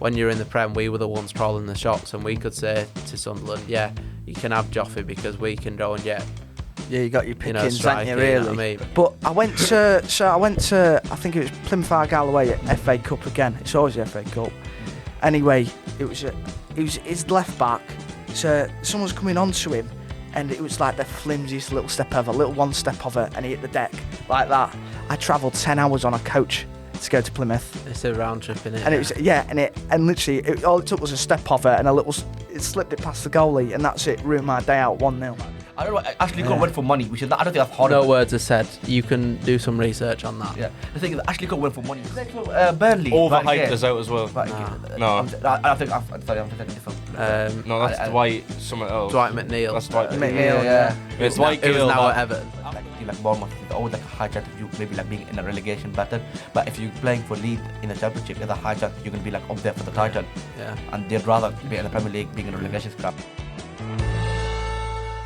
when you're in the Prem, we were the ones calling the shots, and we could say to Sunderland, yeah, you can have Joffrey because we can go and get. Yeah, you got your pickings, striking, haven't you, really? You know what I mean? But I went to, I think it was Plymouth Argyle away at FA Cup again. It's always the FA Cup. Anyway, it was his left back. So someone's coming onto him, and it was like the flimsiest little step ever, little one step of it, and he hit the deck like that. I travelled 10 hours on a coach to go to Plymouth. It's a round trip, innit? And it was and literally all it took was a step of it and it slipped it past the goalie, and that's it, ruined my day out 1-0. I don't know. Ashley Cole went for money, which is I don't think that's horrible. No words are said. You can do some research on that. Yeah, the thing is, Ashley Cole went for money. Burnley. Overhyped us out as well. No. I think I'm thinking different. No, that's Dwight. Something else. Dwight McNeil. That's Dwight McNeil, yeah. It's Dwight It was Gill. now at Everton. Like Bournemouth, there's always like a high chance of you maybe like being in a relegation battle. But if you're playing for Leeds in the Championship, there's a high chance you're gonna be like up there for the title. Yeah. And they'd rather be in the Premier League being in a relegation scrap.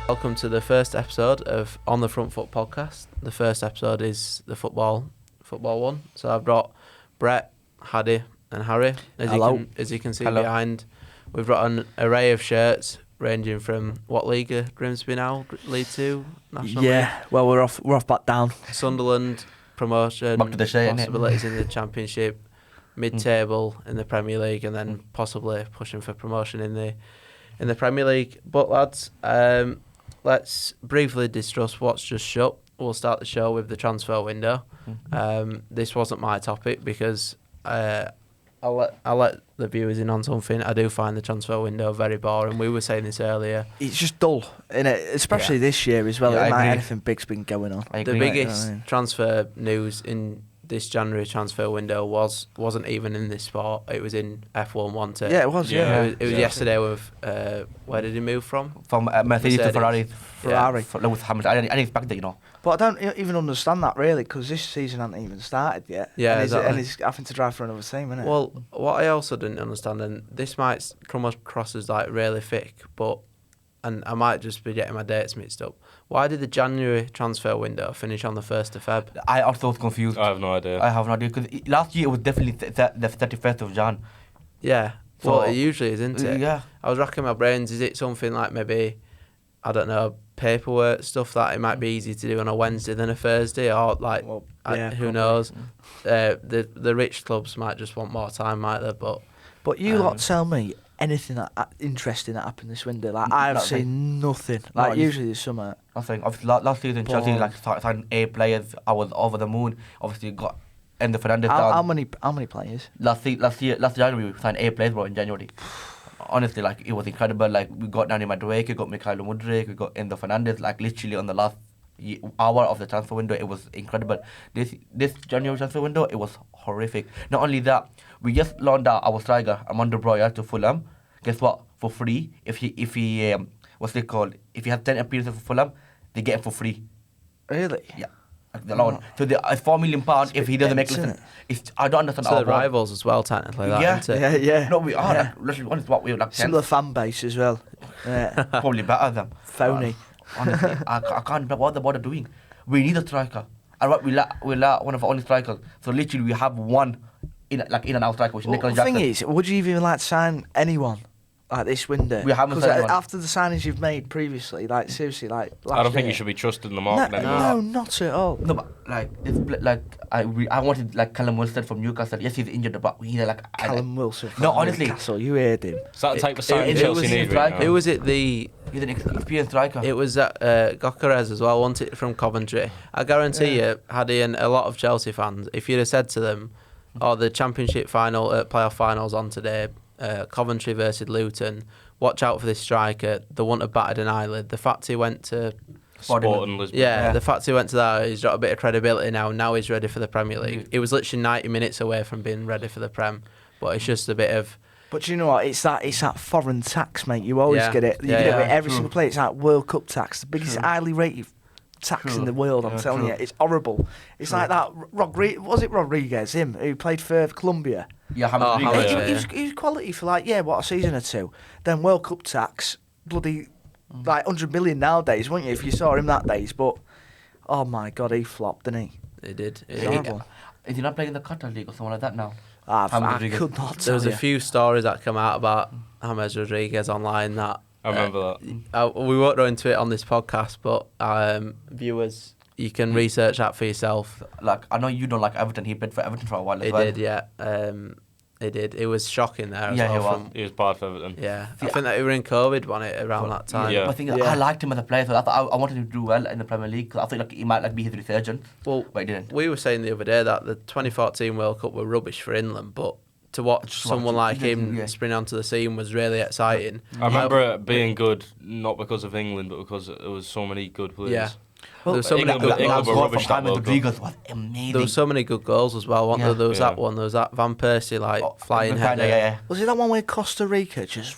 Welcome to the first episode of On the Front Foot podcast. The first episode is the football one. So I've brought Brett, Haddy, and Harry. As you can see Hello. behind, we've got an array of shirts ranging from what league are Grimsby now? League 2, National Yeah, well we're off back down. League? Sunderland, promotion, Back to the shade, innit? possibilities in the Championship, mid-table in the Premier League, and then possibly pushing for promotion in the Premier League. But lads, let's briefly discuss what's just shut. We'll start the show with the transfer window. This wasn't my topic because I'll let the viewers in on something. I do find the transfer window very boring. We were saying this earlier. It's just dull, innit? Especially this year as well. Yeah, I agree. Anything big's been going on. I The agree. biggest transfer news in this January transfer window wasn't even in this sport. It was in F1, wasn't it? Yeah, it was. Yeah, It was yesterday with where did he move from? From Mercedes to Ferrari. Ferrari. With Hamilton. I didn't expect that, you know. But I don't even understand that really, because this season hasn't even started yet. Yeah, and he's having to drive for another team, isn't it? Well, what I also didn't understand, and this might come across as like really thick, and I might just be getting my dates mixed up. Why did the January transfer window finish on the 1st of Feb? I also was confused. I have no idea. I have no idea, because last year it was definitely the 31st of Jan. Yeah, So- well, it usually is, isn't it? Yeah. I was racking my brains. Is it something like maybe, I don't know, paperwork stuff that it might be easier to do on a Wednesday than a Thursday, or like, Well, who probably. knows? The rich clubs might just want more time, might they? But you lot tell me anything that interesting that happened this window. Like I've Nothing. seen nothing. No, Like it's- usually there's some. Nothing. Obviously, last season Chelsea Boring. like signed 8 players. I was over the moon. Obviously, got Endo Fernandez How down. many players? Last January we signed 8 players, bro. In January, honestly, like it was incredible. Like we got Danny Madueke, we got Mikhailo Mudryk, we got Endo Fernandez. Like literally on the last hour of the transfer window, it was incredible. This January transfer window, it was horrific. Not only that, we just loaned out our striker Armando Broja to Fulham. Guess what? For free. If he what's it called? If he has 10 appearances for Fulham, they get him for free. Really? Yeah. Like the loan. So the £4 million if he doesn't make dense, listen. I don't understand so our the board. rivals as well, technically. That, Yeah. isn't it? Yeah. No, we are. Yeah. Like, literally, honest, what we're like 10, Similar fan base as well. Yeah. probably better than. Phony. Honestly, I can't know what the board are doing. We need a striker. And what we lack one of our only strikers. So literally, we have one in and out striker, which is Well, Nicolas the Jackson. thing is, would you even like to sign anyone like this window? We haven't 'Cause, signed anyone. after the signings you've made previously, like seriously, like last I don't think year. you should be trusted in the No, market anymore. no, not at all. No, but like I wanted like Callum Wilson from Newcastle. Yes, he's injured, but we need like Callum Wilson. No, from honestly. Newcastle, you heard him. Is that the type of signing it Chelsea was need his right right- now? Who was it? He's He's an experienced striker. It was Gokares as well, wasn't it, from Coventry? I guarantee you, Haddy and a lot of Chelsea fans, if you'd have said to them, the Championship final, playoff finals on today, Coventry versus Luton, watch out for this striker, they wouldn't have batted an eyelid. The fact he went to... Sporting Lisbon. Yeah, the fact he went to that, he's got a bit of credibility now. Now he's ready for the Premier League. He was literally 90 minutes away from being ready for the Prem, but it's just a bit of... But you know what? It's that foreign tax, mate. You always Yeah. get it. You Yeah, get it yeah. with every True. single player. It's like World Cup tax, the biggest highly rated tax True. in the world. I'm Yeah, telling true. you, it's horrible. It's like that. Was it Rodriguez? Him who played for Colombia. Yeah, Oh, James James Rodriguez. Rodriguez. He was quality for a season or two. Then World Cup tax, bloody like 100 million nowadays, wouldn't you? If you saw him that days, but oh my God, he flopped, didn't he? He did. It's horrible. Is he not playing in the Qatar League or something like that now? I James Rodriguez. could not There tell was you. a few stories that come out about James Rodriguez online that I remember that. we won't go into it on this podcast, but viewers, you can research that for yourself. Like, I know you don't like Everton. He played for Everton for a while as He well. did, yeah. He did. It was shocking there as Yeah, well. he was. from- He was bad for Everton. Yeah, I See, think that we were in COVID, wasn't it, around that time? Yeah. But the thing is, Yeah. I liked him as a player, so I thought I wanted him to do well in the Premier League because I thought like he might like be his resurgence, Well, but he didn't. we were saying the other day that the 2014 World Cup were rubbish for England, but to watch Just someone watch like it, him yeah. spring onto the scene was really exciting. I remember it being good, not because of England, but because there was so many good players. Yeah. Well, there was so many England good were- England goals. were goal from rubbish that James World Cup. Rodriguez was amazing. There were so many good goals as well, wasn't Yeah. there? There was Yeah. that one. There was that Van Persie flying Kinda, header. yeah. Was it that one where Costa Rica just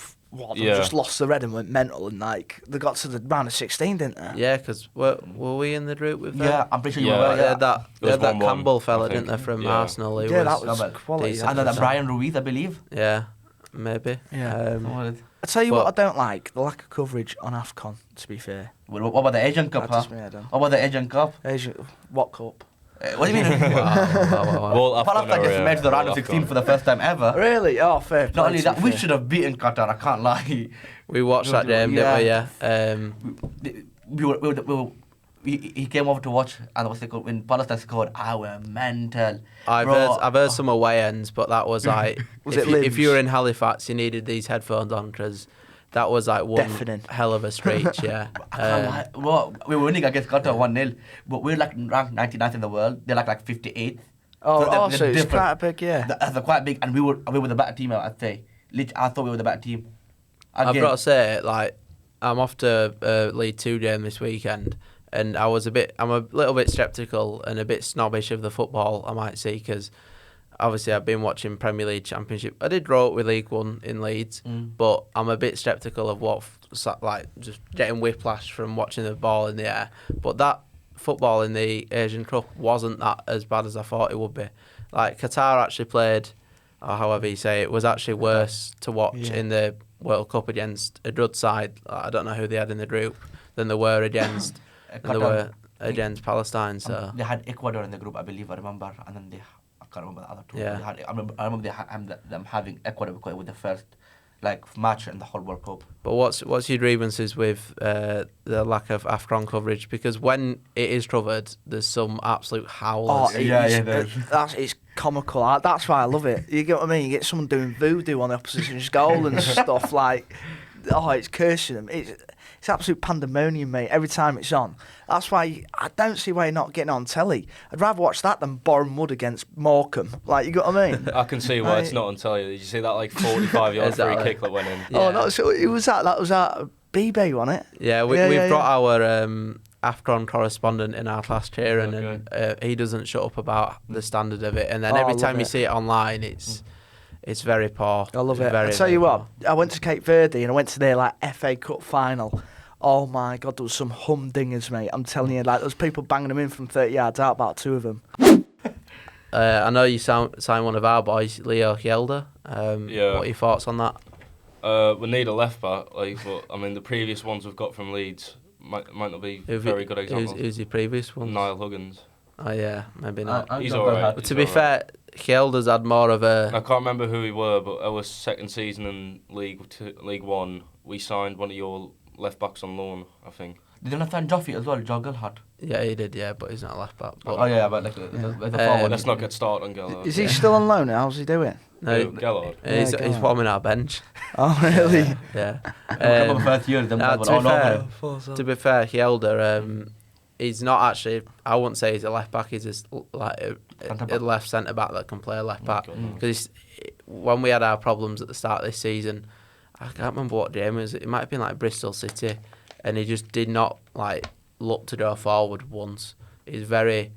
Yeah. just lost their head and went mental and like they got to the round of 16, didn't they? Yeah, because were we in the group with them? Yeah, I'm pretty sure you Yeah. were. They Yeah. had that, It they was had that 1-1, Campbell I fella, think. didn't they, from Yeah. Arsenal? He Yeah, that was, was Double. quality. decent. And then Brian Ruiz, I believe. yeah, maybe. Yeah. Um, I tell you But- what, I don't like the lack of coverage on AFCON. To be fair, What about the Asian Cup? that Huh? does me head in. What about the Asian Cup? Asian, what cup? What do you mean? wow. Well, Palestine gets made to the round of 16 for the first time ever. Really? Oh, fair. Not play, only to that, be we fair. should have beaten Qatar. I can't lie. We watched that game, didn't we? Yeah. He came over to watch, and what's it called? When Palestine scored, I were mental. I've heard some away ends, but that was like Was if, it you, if Limbs? you were in Halifax, you needed these headphones on because that was like one Deafening. hell of a screech. Yeah. I can't lie. Well, we were winning against Qatar 1-0, but we're like ranked 99th in the world. They're like 58th. Oh, So they're- so they're it's different. quite a big, yeah. They're quite big, and we were the better team, I'd say. I thought we were the better team. I've Again, got to say, like, I'm off to League Two game this weekend, and I'm a little bit sceptical and a bit snobbish of the football I might see because obviously I've been watching Premier League Championship. I did grow up with League One in Leeds, but I'm a bit sceptical of like just getting whiplash from watching the ball in the air. But that football in the Asian Cup wasn't that as bad as I thought it would be. Like Qatar actually played, or however you say it, was actually worse to watch Yeah. in the World Cup against a good side. I don't know who they had in the group than they were against against Palestine. So They had Ecuador in the group, I believe, I remember, and then I can't remember the other two. Yeah. I remember them having Ecuador because it was the first match in the whole World Cup. But what's your grievances with the lack of AFCON coverage? Because when it is covered, there's some absolute howlers. Oh, Yeah, it's comical. That's why I love it. You get what I mean? You get someone doing voodoo on the opposition's goal and stuff like. Oh, it's cursing them. It's absolute pandemonium, mate. Every time it's on. That's why I don't see why you're not getting on telly. I'd rather watch that than Boreham Wood against Morecambe. Like, you got what I mean? I can see why it's Right. not on telly. Did you see that like 45-yard free Exactly. kick that went in? Yeah. Oh, no, so it was that. That was that BB, wasn't it? Yeah, we've got our AFCON correspondent in our class, Kieran, and he doesn't shut up about the standard of it. And then Oh, I every love time you it. see it online, it's very poor. I love It's it. very, I tell very you poor. what, I went to Cape Verde and I went to their FA Cup final. Oh my God, there was some humdingers, mate. I'm telling you, like there was people banging them in from 30 yards out, about two of them. I know you signed one of our boys, Leo Hjelde. Yeah. What are your thoughts on that? We need a left back, but I mean the previous ones we've got from Leeds might not be very good examples. Who's your previous one? Niall Huggins. Oh yeah, maybe not. He's alright. But to be fair, Hjelde's had more of a. I can't remember who we were, but our second season in League One, we signed one of your left backs on loan, I think. Did they not sign Joffy as well, Joe Gilhart? Yeah, he did. Yeah, but he's not a left back. But Oh yeah, but like the forward. Let's not get started on Gellard. Is he still on loan? How's he doing? no, Gellard. he's Yeah, go he's on. warming our bench. Oh really? Yeah. I remember first year, them guys were all over him. To be fair, Hjelde, he's not actually. I wouldn't say he's a left back. He's just like a left centre back that can play left back. Because when we had our problems at the start of this season, I can't remember what game it was. It might have been like Bristol City, and he just did not like look to go forward once. He's very,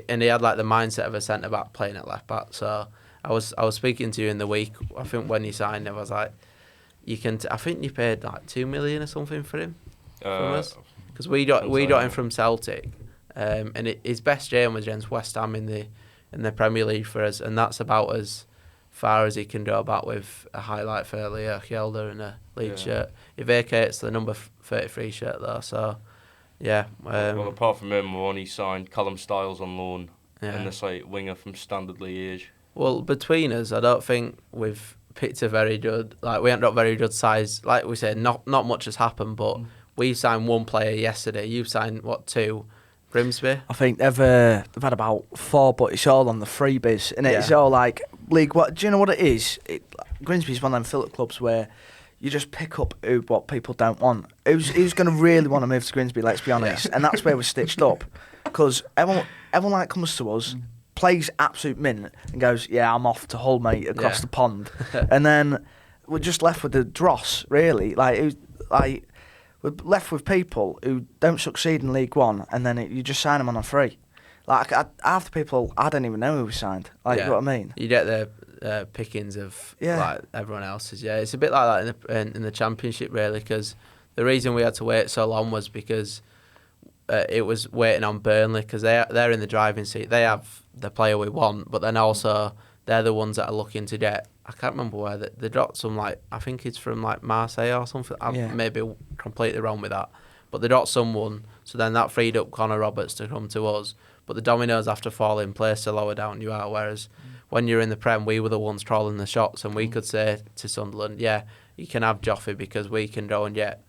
and he had like the mindset of a centre back playing at left back. So I was speaking to you in the week. I think when you signed him, I was like, you can. I think you paid like 2 million or something for him. From us. Because we got him from Celtic, and his best game was against West Ham in the Premier League for us, and that's about as far as he can go back with a highlight for Leo Hjelde and a Leeds shirt. He vacates the number 33 shirt though, so yeah. Well, apart from him, we only signed Callum Styles on loan Yeah. and this like winger from Standard Liège. Well, between us, I don't think we've picked a very good. Like we haven't got very good size. Like we said, not much has happened, but we signed one player yesterday. You've signed what, 2? Grimsby. I think they've had about 4, but it's all on the freebies, and it's Yeah. all like league. What do you know what it is? Grimsby's one of them Philip clubs where you just pick up what people don't want. Who's going to really want to move to Grimsby? Let's be honest, and that's where we're stitched up, because everyone that comes to us plays absolute mint and goes, yeah, I'm off to Hull, mate, across Yeah. the pond, and then we're just left with the dross, really. We're left with people who don't succeed in League One, and then you just sign them on a free. Like half the people, I don't even know who we signed. Like, you know what I mean? You get the pickings of like everyone else's. Yeah, it's a bit like that in the Championship, really, because the reason we had to wait so long was because it was waiting on Burnley, because they're in the driving seat. They have the player we want, but then also they're the ones that are looking to get. I can't remember where they got some, like, I think it's from like Marseille or something. I may be completely wrong with that, but they got someone. So then that freed up Connor Roberts to come to us. But the dominoes have to fall in place the lower down you are. Whereas when you're in the Prem, we were the ones trolling the shots, and we could say to Sunderland, yeah, you can have Joffrey because we can go and get.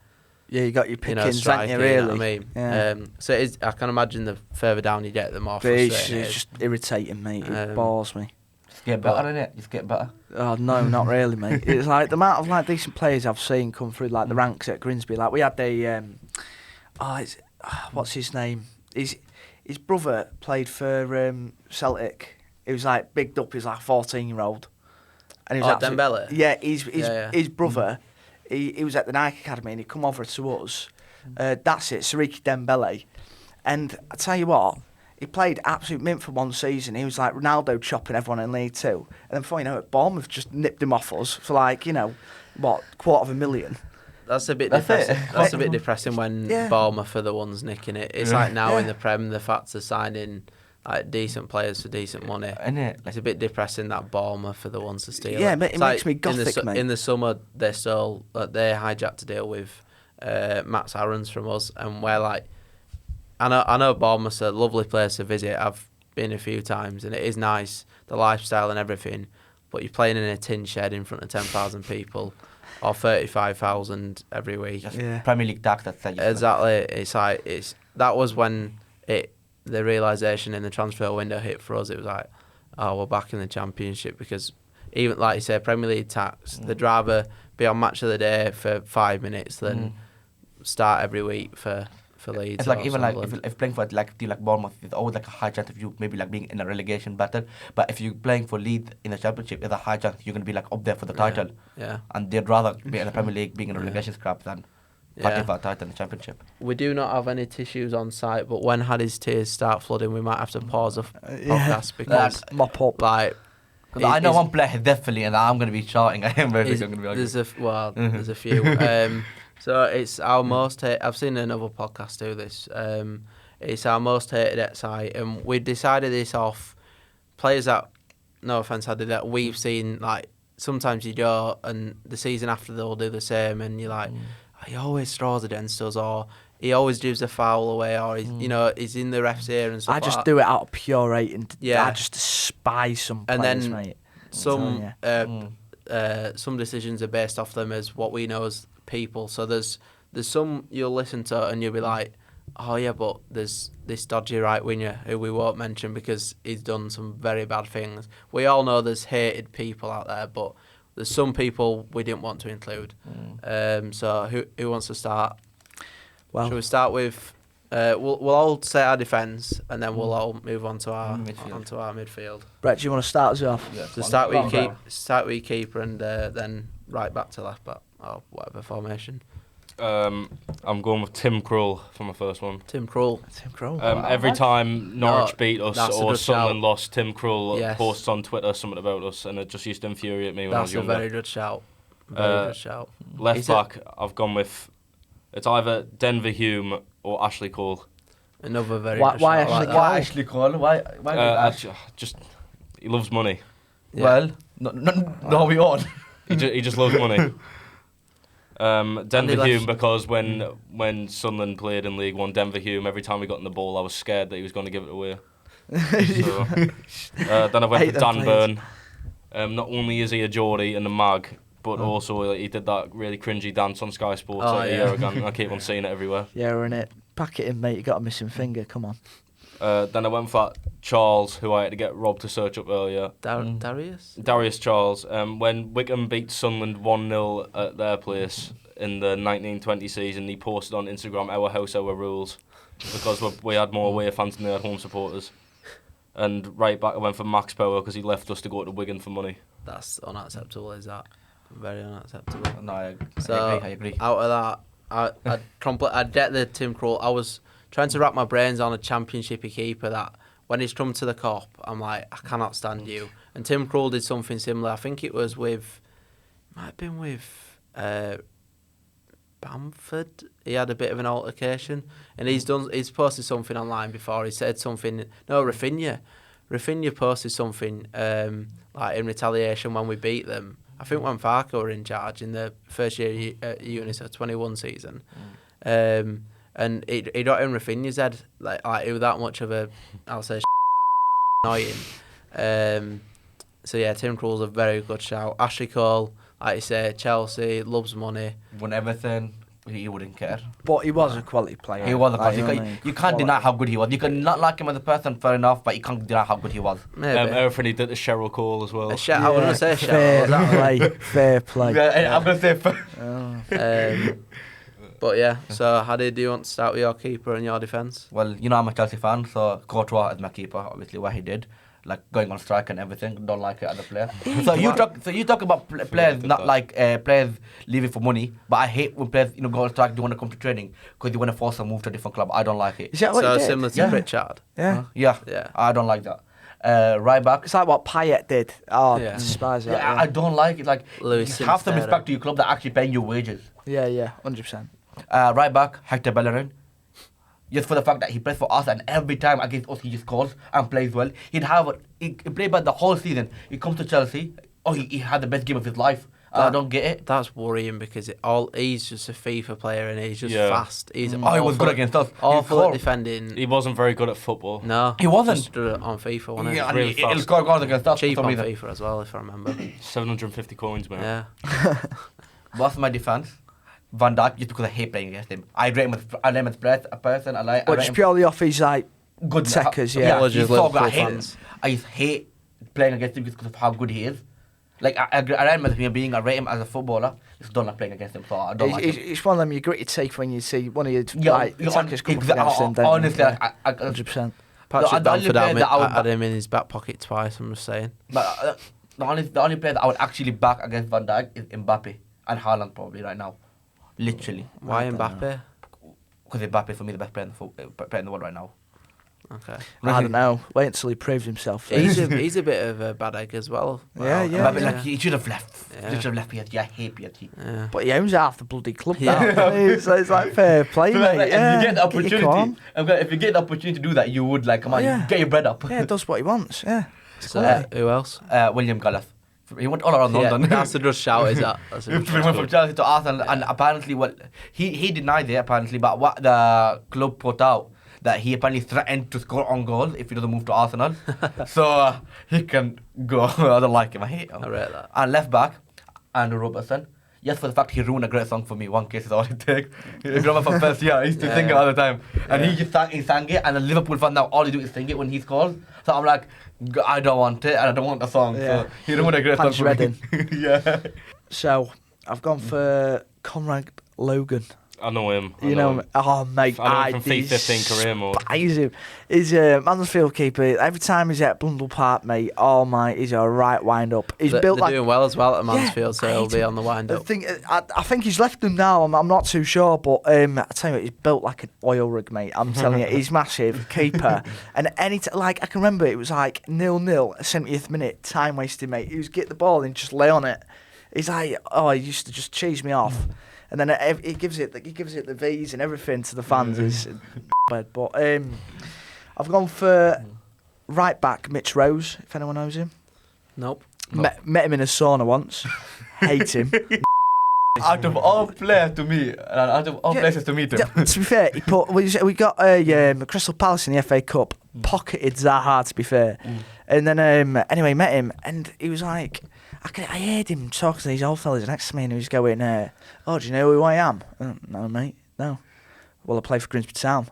Yeah, you got your pickings, striker, haven't you, really? You know what I mean? Yeah. So it is, I can imagine the further down you get, the more But frustrating it it's is. just irritating, mate. It bores me. Just get better, innit? Just get better. Oh no, not really, mate. It's like the amount of like decent players I've seen come through like the ranks at Grimsby. Like we had what's his name? His brother played for Celtic. He was like bigged up. He's like 14-year-old. And he was Dembele? Yeah, his brother. He was at the Nike Academy and he come over to us. That's it, Sariki Dembele. And I tell you what, he played absolute mint for one season. He was like Ronaldo chopping everyone in League Two. And then before you know it, Bournemouth just nipped him off us for like, $250,000. That's a bit That's depressing. it. That's a bit depressing when Yeah. Bournemouth are the ones nicking it. It's like now in Yeah. the Prem, the fact they're signing like decent players for decent money. Innit? It's a bit depressing that Bournemouth are the ones to steal. Yeah, it. but it It's makes me in gothic, the, mate. In the summer, they hijacked a deal with Max Aarons from us, and we're like, I know Bournemouth's a lovely place to visit. I've been a few times, and it is nice, the lifestyle and everything. But you're playing in a tin shed in front of 10,000 people, or 35,000 every week. Yeah. Premier League tax, that's like Exactly. It's like that was when the realisation in the transfer window hit for us. It was like, oh, we're back in the Championship, because even like you say, Premier League tax, they'd rather be on Match of the Day for 5 minutes than start every week for Leeds. It's like or even like Sunderland. if playing for like a team like Bournemouth, there's always like a high chance of you maybe like being in a relegation battle. But if you're playing for Leeds in the Championship, there's a high chance you're gonna be like up there for the title. Yeah. And they'd rather be in the Premier League being in a relegation scrap than fighting for a title in the Championship. We do not have any tissues on site, but when Hattie's tears start flooding, we might have to pause the podcast because, Mop up. like, Because I know one player definitely, and I'm gonna be shouting at him. Basically, I'm gonna be there's arguing. there's a few. So it's our most I've seen another podcast do this. It's our most hated at site, and we decided this off players that, no offense, I did that. We've seen, like, sometimes you go and the season after they'll do the same, and you're like, oh, he always throws against us, or he always gives a foul away, or he's in the ref's ear and stuff. I just like do it out of pure hate, and Yeah. I just despise some And players, then mate. some decisions are based off them as what we know as people. So there's some you'll listen to and you'll be like, oh yeah, but there's this dodgy right winger who we won't mention because he's done some very bad things. We all know there's hated people out there, but there's some people we didn't want to include. So who wants to start? Well, Shall we start with? We'll all say our defence, and then we'll all move on to our Midfield. midfield. Brett, do you want to start us off? Yeah, So start with your keeper, and then right back to left back or whatever formation. I'm going with Tim Krul for my first one. Tim Krul. Tim Krul. Every time Norwich beat us that's a or good Sunderland shout. lost, Tim Krul Yes. posts on Twitter something about us, and it just used to infuriate me when I was That's a younger. very good shout. Very good shout. Left Is it- back, I've gone with it's either Denver Hume or Ashley Cole. Another very Why- good why shout. Ashley like Why Ashley Cole? Why Just he loves money. Yeah. Well, no, we all. He just loves money. Denver left- Hume, because when Sunderland played in League One, Denver Hume, every time we got in the ball, I was scared that he was going to give it away. So, then I went Hate for them Dan players. Burn. Not only is he a Geordie and a mag, but also like, he did that really cringy dance on Sky Sports Oh, like, a yeah. year ago. And I keep on seeing it everywhere. Yeah, we're in it. Pack it in, mate. You got a missing finger. Come on. Then I went for Charles, who I had to get Rob to search up earlier. Darius? Darius Charles. When Wickham beat Sunderland 1-0 at their place in the 1920 season, he posted on Instagram, "Our house, our rules," because we had more away fans than they had home supporters. And right back, I went for Max Power because he left us to go to Wigan for money. That's unacceptable, is that? Very unacceptable. No, I So, agree. out of that, I'd get the Tim Krul. I was trying to wrap my brains on a championship keeper that when he's come to the Cop, I'm like, I cannot stand you. And Tim Krul did something similar. I think it was might have been with Bamford. He had a bit of an altercation, and he's posted something online before. He said something. No, Rafinha posted something like in retaliation when we beat them. I think when Farke were in charge in the first year at Uniso 21 season. And he got in Rafinha's head, like it was that much of a, I'll say, annoying. So yeah, Tim Krul's a very good shout. Ashley Cole, like you say, Chelsea, loves money. Won everything, he wouldn't care. But he was a quality player. He was a Like, quality. you know what I mean? You can't deny how good he was. You can not like him as a person, fair enough, but you can't deny how good he was. Maybe. Everything he did to Cheryl Cole as well. I was going to say fair shout. play. Fair play. Yeah, I'm going to say Oh. But yeah, so Hadi, do you want to start with your keeper and your defence? Well, you know I'm a Chelsea fan, so Courtois is my keeper. Obviously, what he did, like going on strike and everything, don't like it as a player. So you talk about players not like players leaving for money, but I hate when players go on strike, don't want to come to training because they want to force a move to a different club. I don't like it. Is that what So he did? similar to Yeah. Pritchard. Yeah. Yeah, Yeah. I don't like that. Right back. It's like what Payet did. Oh, Yeah. despise that. Yeah, I don't like it. Like Luis you have some Sinistera. respect to your club that actually paying you wages. Yeah, 100%. Right back, Hector Bellerin. Just for the fact that he plays for us and every time against us he just scores and plays well. He played bad the whole season. He comes to Chelsea. Oh, he had the best game of his life. I don't get it. That's worrying because he's just a FIFA player and he's just Yeah. fast. He's Oh, he was awful good at- against us. He Awful at scored. defending. He wasn't very good at football. No, He wasn't. Just on FIFA, wasn't Yeah, he? and really he'll fast. score goals against us for Cheap some on reason. FIFA as well, if I remember. 750 coins, man. Yeah. What's my defense? Van Dijk, just because I hate playing against him. I rate him as a person. I But rate just him purely off his like good Seckers, yeah. Yeah, Apologies, he's so good. Liverpool I hate him. fans. I just hate playing against him just because of how good he is. Like I rate him as him being, I rate him as a footballer. Just don't like playing against him, so I don't like him. it's one of them you grit your teeth when you see one of your Yeah, like yeah, attackers come up exa- against him. don't you? honestly, Yeah, I 100%. Patrick the only Bamford player that I would had him in his back pocket twice, I'm just saying. But the only player that I would actually back against Van Dijk is Mbappe and Haaland probably right now, literally. Why I don't Mbappe? Because Mbappe for me the best player in the world right now. Okay. I don't know. Wait until he proves himself. He's a bit of a bad egg as well. Yeah, yeah. Mbappe, like, he should have left. Yeah. He should have left PSG. I hate PSG. Yeah. But he owns half the bloody club Yeah. now. So it's like fair play, mate. Like, Yeah, if you get the get your opportunity, corn. if you get the opportunity to do that, you would like come on, Yeah. get your bread up. Yeah, does what he wants. Yeah. So who else? William Gallas. He went all around Yeah, London. that's a just shout, is that? That's a He just went shout. from Chelsea to Arsenal, and apparently, he denied it apparently, but what the club put out that he apparently threatened to score on goal if he doesn't move to Arsenal, so he can go. I don't like him. I hate him. I rate that. And left back, Andrew Robertson. Yes, for the fact he ruined a great song for me. One kiss is all it takes. If you remember from first year, I used to Yeah. sing it all the time, and he just sang it, and the Liverpool fan now all he do is sing it when he scores. So I'm like, I don't want it, and I don't want the song. Yeah. So he ruined a great song Punch for Redding. me. Yeah. So I've gone for Conrad Logan. I know him. You know, oh mate, I know him from FIFA 15 career mode. despise him. He's a Mansfield keeper. Every time he's at Blundell Park, mate, oh my, he's a right wind up. He's They're built like. doing well as well at Yeah, Mansfield, so I he'll hate be him. on the wind I up. think I think he's left them now. I'm not too sure, but I tell you what, he's built like an oil rig, mate. I'm telling you, he's massive keeper. And like I can remember, it was like 0-0 at 70th minute, time wasting, mate. He was get the ball and just lay on it. He's like, he used to just cheese me off. And then he gives it the V's and everything to the fans. Is bad. But I've gone for right back Mitch Rose, if anyone knows him. Nope. Met him in a sauna once. Hate him. Out of all players to me, and out of all Yeah. places to meet him. To be fair, we got Crystal Palace in the FA Cup. pocketed Zaha, to be fair. And then anyway, met him, and he was like, I heard him talking to these old fellas next to me, and he was going, "Oh, do you know who I am?" No, mate, no. Well, I play for Grimsby Town.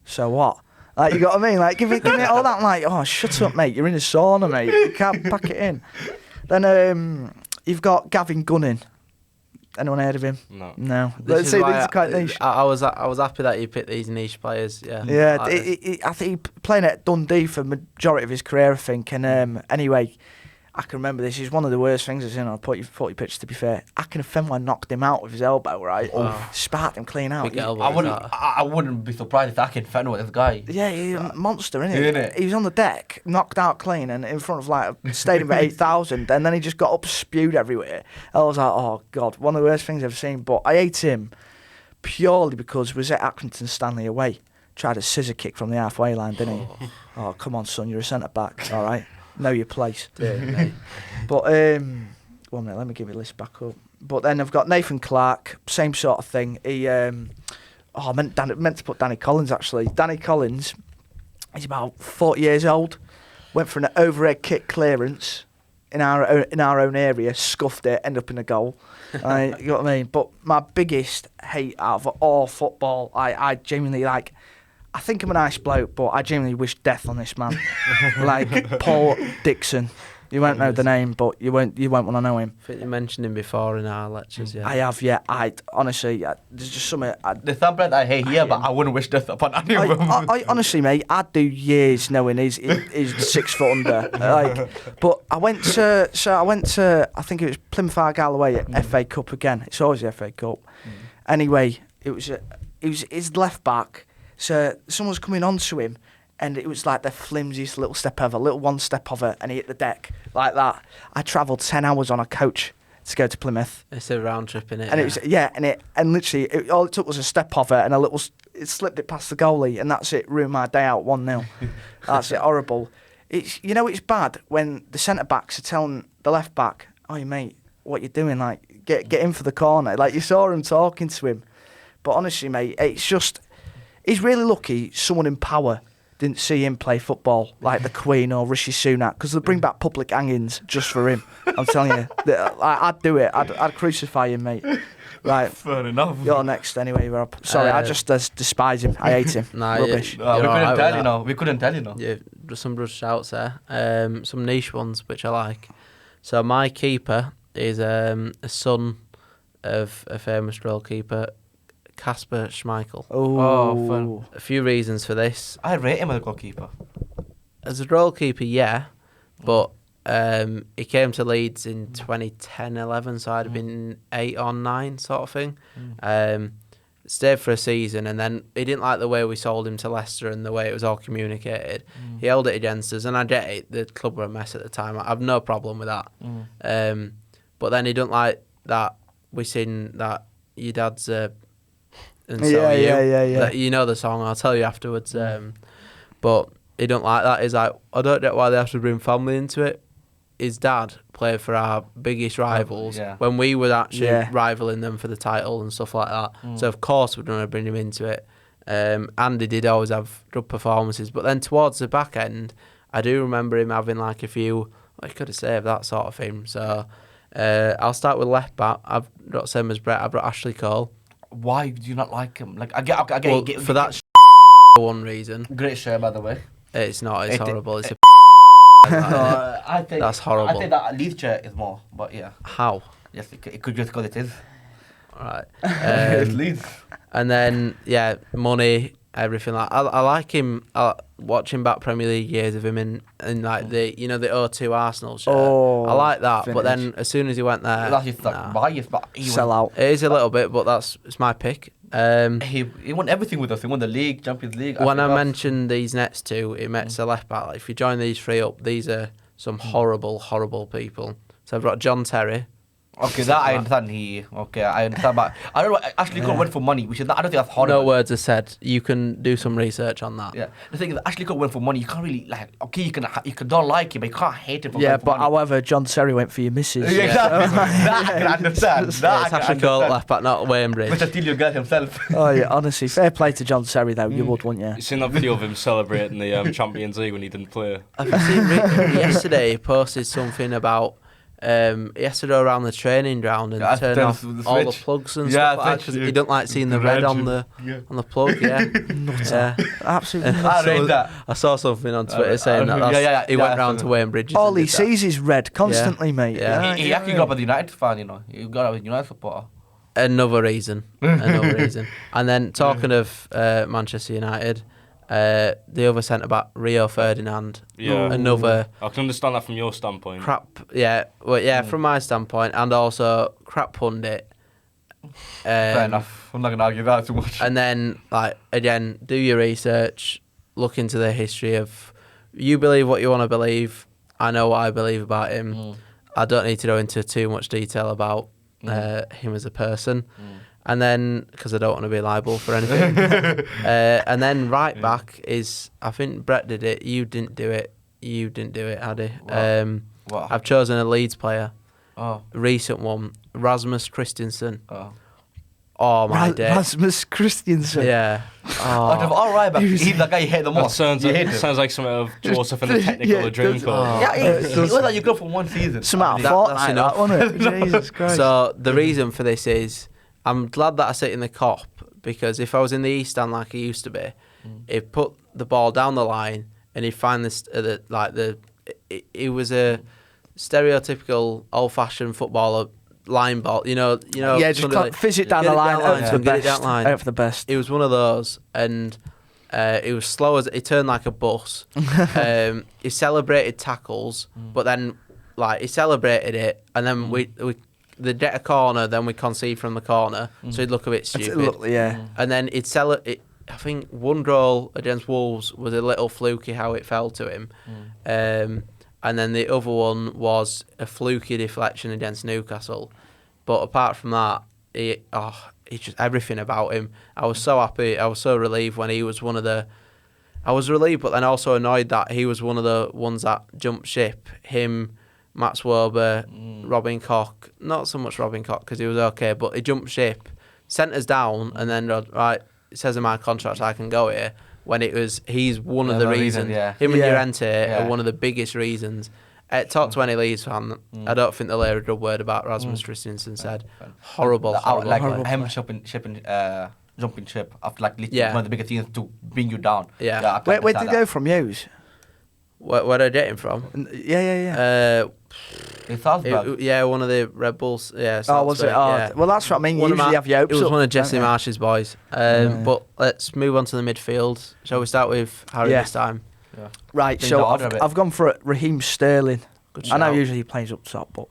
So what? Like, you got what I mean? Like, give me all that. I'm like, oh, shut up, mate. You're in a sauna, mate. You can't pack it in. Then you've got Gavin Gunning. Anyone heard of him? No. Let's see, this is quite niche. I was happy that you picked these niche players. Yeah. Yeah, I think he playing at Dundee for the majority of his career, I think. And anyway, I can remember this. Is one of the worst things I've seen on a 40 pitch, to be fair. Akin Fenway knocked him out with his elbow, right? Sparked him clean out. Big elbow. I wouldn't be surprised if Akin Fenway, this guy. Yeah, he's a monster, isn't he? Isn't it? He was on the deck, knocked out clean, and in front of like a stadium of 8,000, and then he just got up, spewed everywhere. I was like, oh God, one of the worst things I've seen. But I hate him purely because we was at Accrington Stanley away. Tried a scissor kick from the halfway line, didn't he? Oh, come on, son, you're a centre back, all right? Know your place. But, 1 minute, let me give you the list back up. But then I've got Nathan Clark, same sort of thing. He, I meant to put Danny Collins, actually. Danny Collins, he's about 40 years old, went for an overhead kick clearance in our own area, scuffed it, ended up in a goal. You know what I mean? But my biggest hate out of all football, I genuinely like. I think I'm a nice bloke, but I genuinely wish death on this man. Like Paul Dixon. You won't know the name, but you won't want to know him. I think you mentioned him before in our lectures. Yeah. I have, yeah. Honestly, there's just something. The thumbprint I hate here, but I wouldn't wish death upon any of them. I honestly, mate, I'd do years knowing he's 6 foot under. But I went to I think it was Plymouth Argyle at FA Cup again. It's always the FA Cup. Anyway, it was his left back. So someone was coming onto him, and it was like the flimsiest little step ever, little one step of it, and he hit the deck like that. I travelled 10 hours on a coach to go to Plymouth. It's a round trip, innit? And it was and literally all it took was a step of it, and it slipped it past the goalie, and that's it. Ruined my day out 1-0. That's it. Horrible. It's it's bad when the centre backs are telling the left back, "Oh, mate, what you doing? Like, get in for the corner." Like, you saw him talking to him, but honestly, mate, it's just. He's really lucky someone in power didn't see him play football like the Queen or Rishi Sunak, because they'll bring back public hangings just for him. I'm telling you. I'd do it. I'd crucify him, mate. Right. Fair enough. You're next anyway, Rob. Sorry, I just despise him. I hate him. Rubbish. We couldn't tell you, no. Yeah, some good shouts there. Some niche ones, which I like. So my keeper is a son of a famous drill keeper, Kasper Schmeichel. Oh, fun. A few reasons for this. I rate him as a goalkeeper. As a goalkeeper, yeah, but he came to Leeds in 2010-11, so I'd have been 8 or 9 sort of thing. Stayed for a season, and then he didn't like the way we sold him to Leicester and the way it was all communicated. He held it against us, and I get it, the club were a mess at the time. I have no problem with that. But then he didn't like that we seen that your dad's and so yeah. You know the song, I'll tell you afterwards. But he don't like that. He's like, I don't get why they have to bring family into it. His dad played for our biggest rivals when we were actually rivaling them for the title and stuff like that. So of course we're going to bring him into it. And he did always have good performances. But then towards the back end, I do remember him having like a few, he could have saved that sort of thing. So I'll start with left back. I've got same as Brett. I've got Ashley Cole. Why do you not like him? Like I get for that one reason. Great shirt, by the way. It's not. It's horrible. It's a. I think that's horrible. I think that Leeds shirt is more, but yeah. How? Yes, it could just because it is. All right. It's Leeds. And then money, everything like. I like him. Watching back Premier League years of him in like the the O2 Arsenal shirt. I like that. Finish. But then as soon as he went there, That's just like biased, but Sell out. it is a little bit. But it's my pick. He won everything with us. He won the league, Champions League. When I mentioned these next two, it makes a left back. Like, if you join these three up, these are some horrible, horrible people. So I've got John Terry, Okay, that I understand. I understand. But I don't know. Ashley Cole went for money, which is not, I don't think that's horrible. No words are said. You can do some research on that. Yeah, the thing is, Ashley Cole went for money. You can't really like. Okay, you can don't like him, but you can't hate him for Yeah, going for but money. however, John Terry went for your missus. Yeah, exactly. That I can understand. Yeah, That it's I can Ashley Cole understand. left back, not Wayne Bridge. Mr. Steal your girl himself. Oh yeah, honestly, fair play to John Terry though. You would, wouldn't You you? seen that video of him celebrating the Champions League when he didn't play? Have you seen yesterday he posted something about he has to go around the training ground and Yeah, turn turn off the all the switch. plugs and Yeah, stuff like that switch, because yeah. he don't like seeing the red on the plug. Yeah, yeah. Absolutely. I So- read that. I saw something on Twitter saying that. yeah, That's, yeah, he yeah, went I round saw to that. Wayne Bridges. All and he did that. sees is red constantly, mate. Yeah. He actually grew up as a United fan, you know. He got up as a United supporter. Another reason. And then talking of Manchester United, the other centre back Rio Ferdinand. Yeah. Another I can understand that from your standpoint. crap. Yeah, well, yeah. From my standpoint, and also crap pundit. Fair enough. I'm not gonna argue that too much. And then, like, again, do your research, look into the history of. You believe what you want to believe. I know what I believe about him. I don't need to go into too much detail about him as a person. And then, because I don't want to be liable for anything. And then right back is, I think Brett did it. You didn't do it. You didn't do it, Addy. What? I've chosen a Leeds player, Oh. recent one, Rasmus Christensen. Oh. Oh my day. Rasmus Christensen. Yeah. Out of Oh. all right back, he's the guy you hate the That most. sounds You hate like, him. sounds like something of Joseph and the Technical, Yeah, a dream does- called. Yeah, he was like you go for one season. Some out of That- fortnight, that's that, enough. wasn't it? Jesus Christ. So the reason for this is I'm glad that I sit in the cop because if I was in the East Stand like I used to be, he'd put the ball down the line and he'd find this he was a stereotypical old-fashioned footballer line ball. You know. yeah, just somebody like- fizz it down get the it line, down out line, for the get it best. down line. Out for the best. He was one of those, and he was slow as he turned like a bus. He celebrated tackles, but then like he celebrated it, and then they get a corner, then we concede from the corner, so he'd look a bit stupid. Look, yeah. And then he'd celebrate. I think one goal against Wolves was a little fluky how it fell to him, and then the other one was a fluky deflection against Newcastle. But apart from that, he just everything about him. I was so happy. I was so relieved when he was one of the. I was relieved, but then also annoyed that he was one of the ones that jumped ship. Him, Matt Swober, Robin Koch. Not so much Robin Koch because he was okay, but he jumped ship, sent us down, and then right. It says in my contract I can go here. When he's one of the reasons. yeah. Him and Yeah. Llorente Yeah. are one of the biggest reasons. Talk to any Leeds fan. I don't think they'll hear a good word about Rasmus Christensen said. Horrible, horrible. Like player. him jumping ship after like literally Yeah. one of the biggest teams to bring you down. Yeah. I can Where did understand he go from, Hughes? Where did I get him from? Yeah. that. In Salzburg. Yeah, one of the Red Bulls. Yeah, Oh, was it? Salzburg, Oh, yeah. well, that's what I mean. You One of usually my- have your hopes It was up, one of don't Jesse you? Marsh's boys. But let's move on to the midfield. Shall we start with Harry Yeah. this time? Right, Change so the order a bit. I've gone for Raheem Sterling. Good I know shout. usually he plays up top, but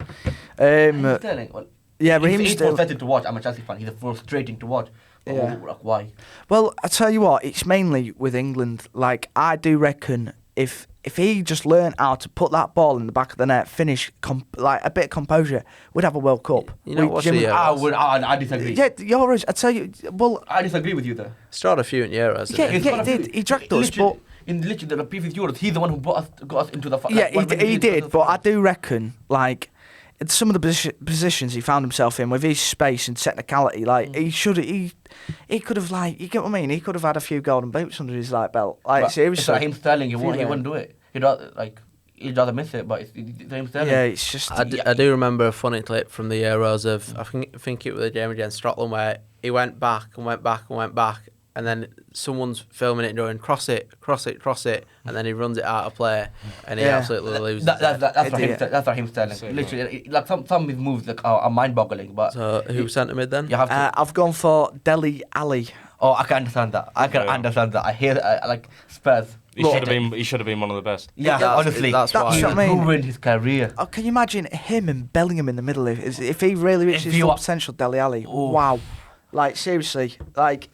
Sterling. Well, yeah, Raheem he's Sterling. frustrating to watch. I'm a Chelsea fan. He's frustrating to watch. But Yeah. like, why? Well, I tell you what, it's mainly with England. Like I do reckon if he just learned how to put that ball in the back of the net, finish like a bit of composure, we'd have a World Cup. You know We what's Jimmy- the, I disagree. Yeah, you're. I tell you, well, I disagree with you there. Scored a few in Euros. Yeah, didn't He's he? got a he few- did. He dragged us, literally- in literally the previous Euros, he's the one who got us into the. yeah, he did. But I do reckon like. In some of the positions he found himself in with his space and technicality, like he could have like you get what I mean. He could have had a few golden boots under his like belt. Like It's seriously, Raheem Sterling. He Feeling- wouldn't do it. He'd rather miss it. But it's Raheem Sterling. yeah, it's just I do remember a funny clip from the Euros of I think it was the game against Scotland where he went back and went back and went back, and then someone's filming it and going cross it, and then he runs it out of play and he Yeah. absolutely loses. That's it. Raheem. That's Raheem Sterling. Same, Literally, like some of his moves are mind-boggling. But So who centre mid then? you have to. I've gone for Dele Alli. Oh, I can understand that. I can Yeah. understand that. I hear like Spurs. He Look- should have been one of the best. Yeah, That's- honestly, that's why. he what I mean. ruined his career. Oh, can you imagine him and Bellingham in the middle? If he really reaches If his you full are- potential, Dele Alli. Oof. Wow, like seriously, like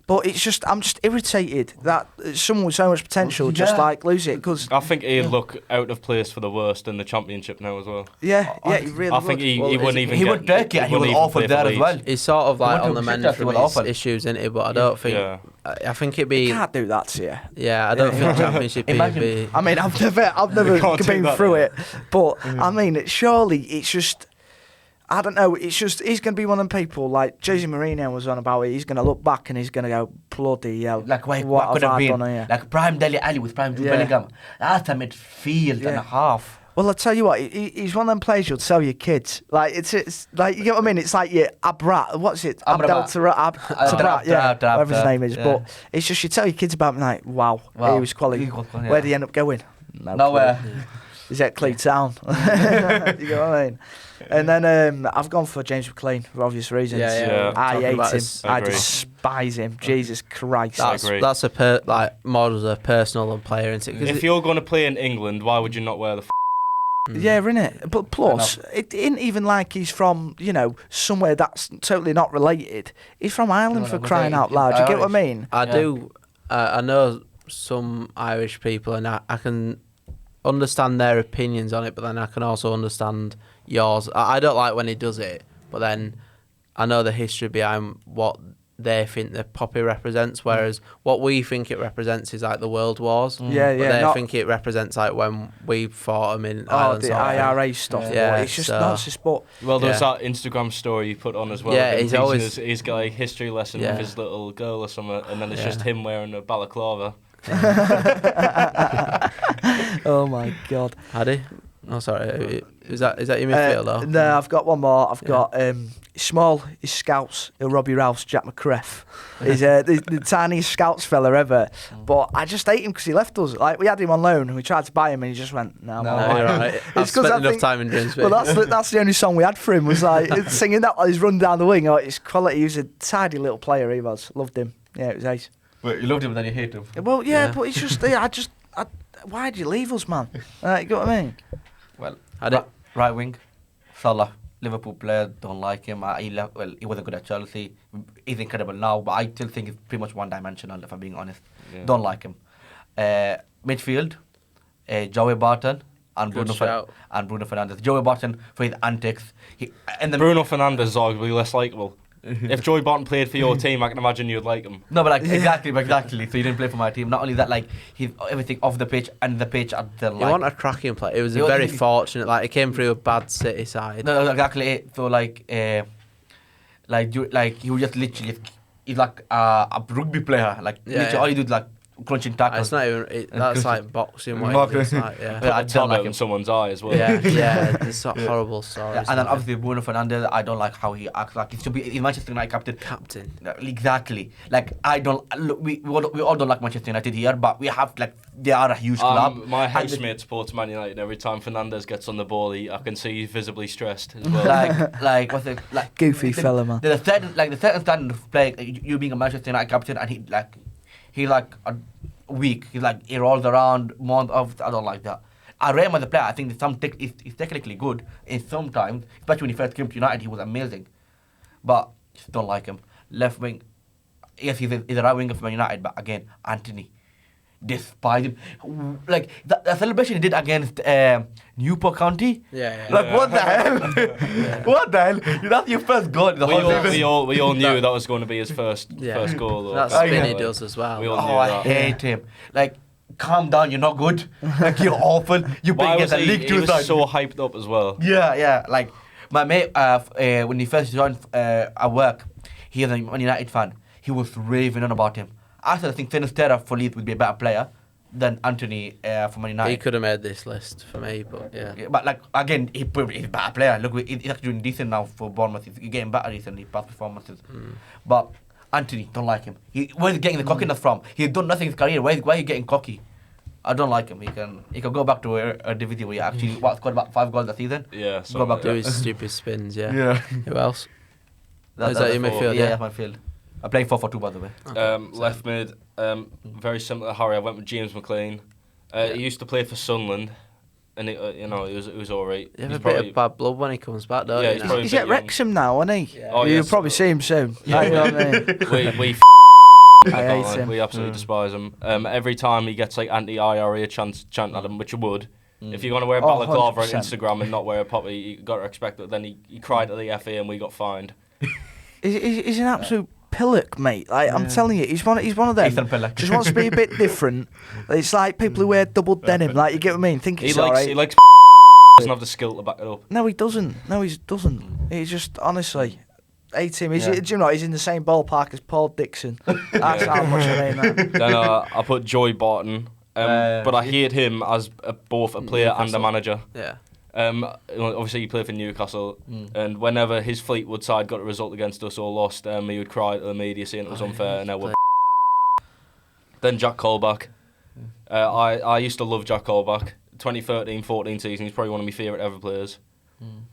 But it's just, I'm just irritated that someone with so much potential just Yeah. like lose it because I think he'd look out of place for the worst in the Championship now as well. yeah, he really I think would. he Well, wouldn't is- even He get, would take it and he wouldn't was even awful play for there as Leeds. well. He's sort of like went on to the mend Besiktas, he from was his awful. issues, isn't he? But I don't think. Yeah. I think it'd You be. can't do that to you. Yeah, I don't think Championship would Imagine- be. I mean, I've never can't do been that, through yeah. it, but I mean, surely it's just. I don't know. It's just he's going to be one of them people like Jose Mourinho was on about it. He's going to look back and he's going to go bloody hell. Like what what could have have I been? done here? Like prime Dele Alli with prime Jude Yeah. Bellingham. That's a midfield and Yeah. a half. Well, I tell you what, he's one of them players you'll tell your kids. Like it's like you get what I mean. It's like your Abrat. What's it? Abdel Amrabat. Tabrat, yeah, Tabrat, whatever his yeah. name is. Yeah. But it's just you tell your kids about him, like, wow, Wow. he was quality. He was quality, Where yeah. did he end up going? No Nowhere. clue. He's at Clee Town. You get what I mean? And then I've gone for James McLean for obvious reasons. Yeah, Yeah. I Talking hate about him. his- I Agree. despise him. Jesus Christ. That's agree. that's like more as a personal and player, isn't it? 'Cause If you're going to play in England, why would you not wear the Yeah, innit? But plus, it ain't even like he's from, somewhere that's totally not related. He's from Ireland, No, for but crying he's out loud. You get what I Irish. mean? I Yeah. do. I know some Irish people, and I can understand their opinions on it, but then I can also understand yours. I don't like when he does it, but then I know the history behind what they think the poppy represents, whereas what we think it represents is like the World Wars. Yeah, But yeah. they not, think it represents like when we fought them in oh, Ireland. the sort of thing. IRA stuff. Yeah, but it's just so- nonsense. But Well, there's Yeah. that Instagram story you put on as well. Yeah, of him he's teaching always- he's got a history lesson Yeah. with his little girl or something, and then it's Yeah. just him wearing a balaclava. oh my god. Had he? Oh, sorry. Is that your midfielder? No, I've got one more. I've Yeah. got small. He's scouts. He'll rob your house. Jack McCref. He's the tiniest scouts fella ever. But I just hate him because he left us. Like we had him on loan and we tried to buy him and he just went no. No, I'm all No, right." you're right. I've 'cause spent I enough think- time in Grimsby. Well, that's the only song we had for him was like singing that while he's running down the wing. Oh, it's quality. He was a tidy little player. He was. Loved him. Yeah, it was ace. But you loved him, but then you hate him. Well, yeah, Yeah. but it's just why did you leave us, man? You get what I mean? Well, Had it? right wing, Salah, Liverpool player, don't like him. He wasn't good at Chelsea. He's incredible now, but I still think he's pretty much one-dimensional, if I'm being honest. Yeah. Don't like him. Midfield, Joey Barton and Good Bruno, shout. Fernandes. Joey Barton for his antics. Bruno Fernandes is arguably less likable. If Joey Barton played for your team, I can imagine you'd like him. No, but exactly. So he didn't play for my team. Not only that, he's everything off the pitch and the pitch at the You want a cracking player. It was He was- very fortunate. Like he came through a bad City side. No, exactly. So he was just literally, he's like a rugby player. Like Yeah, literally yeah. all he do is like crunching tackles. It's not even. That's like boxing. What Boxing. it's like, yeah. Yeah, I Put a don't tab like out in him. someone's eye as well. Yeah, yeah. There's some horrible stories. Yeah, and then like obviously Bruno Fernandes, I don't like how he acts. Like he should be he's Manchester United captain. captain. Exactly. Like I don't look. We all don't like Manchester United here, but we have they are a huge club. My And housemate supports Man United. And every time Fernandes gets on the ball, I can see he's visibly stressed as well. like what's it like? Goofy the- fella, man. The certain standard of play, you being a Manchester United captain, and he a week. He rolls around month of. I don't like that. I rate him as a player. I think that he's technically good in sometimes, especially when he first came to United, he was amazing. But just don't like him. Left wing, yes, he's a right winger for Man United, but again, Anthony, despise him. Like the celebration he did against Newport County. Yeah, yeah. Like what the hell? What the hell? That's your first goal. in The we whole all, season. we all knew that was going to be his first Yeah. goal. Though. That I spin know. he does as well. We all Oh, knew I that. hate him. Like, calm down. You're not good. Like you're awful. You play Why against was a he, League he Two was side. so hyped up as well. Yeah. Like my mate, when he first joined at work, he is a Man United fan. He was raving on about him. I think Sinisterra for Leeds would be a better player than Anthony for Man United. He could have made this list for me, but yeah. Yeah, but like again, he's a better player. Look, he's actually doing decent now for Bournemouth. He's getting better recently, past performances. But Anthony, don't like him. Where's he getting the cockiness from? He's done nothing in his career. Why are you getting cocky? I don't like him. He can go back to a division where he actually scored about 5 goals a season. Yeah, Go so back Do his stupid spins, yeah. Yeah. Who else? That's Is that your midfield, Yeah, yeah? that's my field. I'm playing 4-4-2 by the way. left mid, very similar to Harry. I went with James McLean. He used to play for Sunderland, and it was all right. You have He's a bit probably- of bad blood when he comes back, don't Yeah, you? he's now? probably- He's bit at young. Wrexham now, isn't he? Yeah. Oh, You'll yes. probably see him soon. Yeah. You know what I mean? we I hate him. We absolutely despise him. Every time he gets like anti-IRA chant at him, which you would. If you're going to wear a balaclava on 100%. Instagram and not wear a poppy, you got to expect that. Then he cried at the FA and we got fined. He's an absolute pillock, mate. Like I'm telling you, he's one of them. Ethan Pillock. Just wants to be a bit different. It's like people who wear double denim. Like you get what I mean? Think He he's likes alright. he likes doesn't have the skill to back it up. No, he doesn't. No, he doesn't. He's just honestly. Hate him. Do you know? He's in the same ballpark as Paul Dixon. That's how much I mean that. Then I put Joey Barton, but I hate him as both a player and a manager. Yeah. Obviously he played for Newcastle, and whenever his Fleetwood side got a result against us or lost, he would cry to the media saying it was unfair. And then Jack Colback. I used to love Jack Colback. 2013-14 season, he's probably one of my favourite ever players.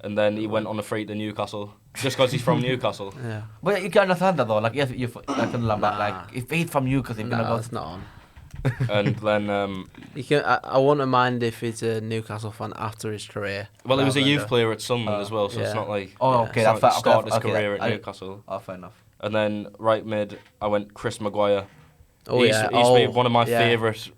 And then he went on a free to Newcastle just because he's from Newcastle. Yeah. But you can understand that though. Like if if he's from Newcastle, he's gonna No, go. it's not on. And then You can. I wouldn't mind if he's a Newcastle fan after his career. well, he was a rather youth than player at Sunderland as well, so yeah. it's not like Oh, Yeah. okay, it's that's not like fair. he started his Okay, career at I- Newcastle. Oh, fair enough. And then right mid, I went Chris Maguire. Oh He yeah. used to be one of my yeah.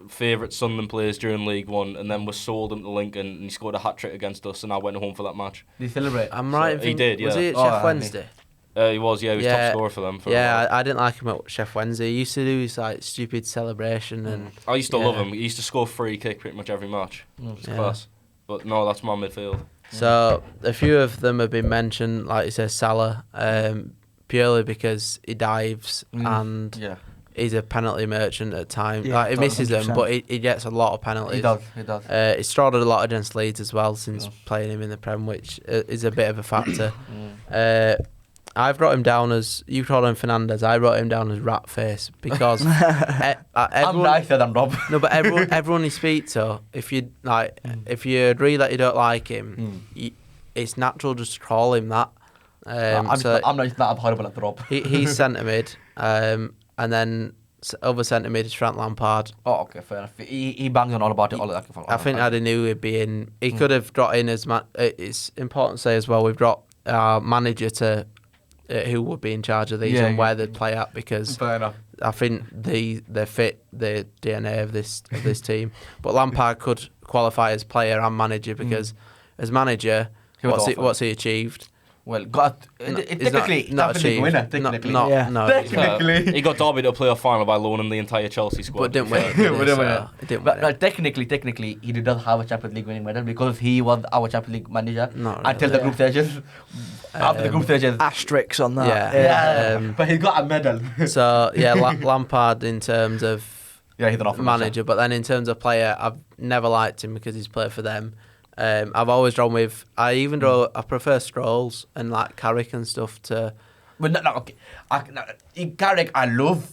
favourite Sunderland players during League One, and then was sold him to Lincoln, and he scored a hat trick against us, and I went home for that match. Did he celebrate? I'm right. in he think- did, Was yeah. he at Oh, Chef I Wednesday? He was top scorer for them. For a Yeah, while. I didn't like him at Chef Wednesday. He used to do his like stupid celebration and I used to yeah. love him. He used to score free kick pretty much every match. It's Yeah. class. But no, that's my midfield. So a few of them have been mentioned, like you said, Salah, purely because he dives and Yeah, he's a penalty merchant at times. Yeah, Like he misses them, 100%. but he gets a lot of penalties. he does. He does. He's struggled a lot against Leeds as well since playing him in the Prem, which is a bit of a factor. I've brought him down as you called him Fernandez. I wrote him down as rat face because I'm everyone, nicer than Rob. no, but everyone you speak to, if you like, if you agree that you don't like him, it's natural just to call him that. So I'm not horrible at the Rob. he's centre mid, and then other centre mid is Frank Lampard. Oh, okay, fair enough. He bangs on all about it. All of that. I think Adi knew he'd be in. He could have got in as it's important to say as well. We've got our manager to who would be in charge of these Yeah, and yeah. where they'd play at because fair enough. I think they fit the DNA of this team. But Lampard could qualify as player and manager because as manager, He was awful. what's he achieved? Well, He's technically, not that's the achieved. winner. Not- Technically, not- Yeah. no, Technically. He got Derby to a playoff final by loaning the entire Chelsea squad. but didn't win. We Did didn't he? win So it. he didn't But win no, it. technically, he does have a Champions League winning medal because he was our Champions League manager Not until really. the group stages. After the group stages. Asterisks on that. Yeah. Yeah, but he got a medal. So yeah, Lampard in terms of Yeah, he's an awful manager, but then in terms of player, I've never liked him because he's played for them. I've always drawn with. I prefer Strolls and like Carrick and stuff to. But no, okay. Carrick, I love.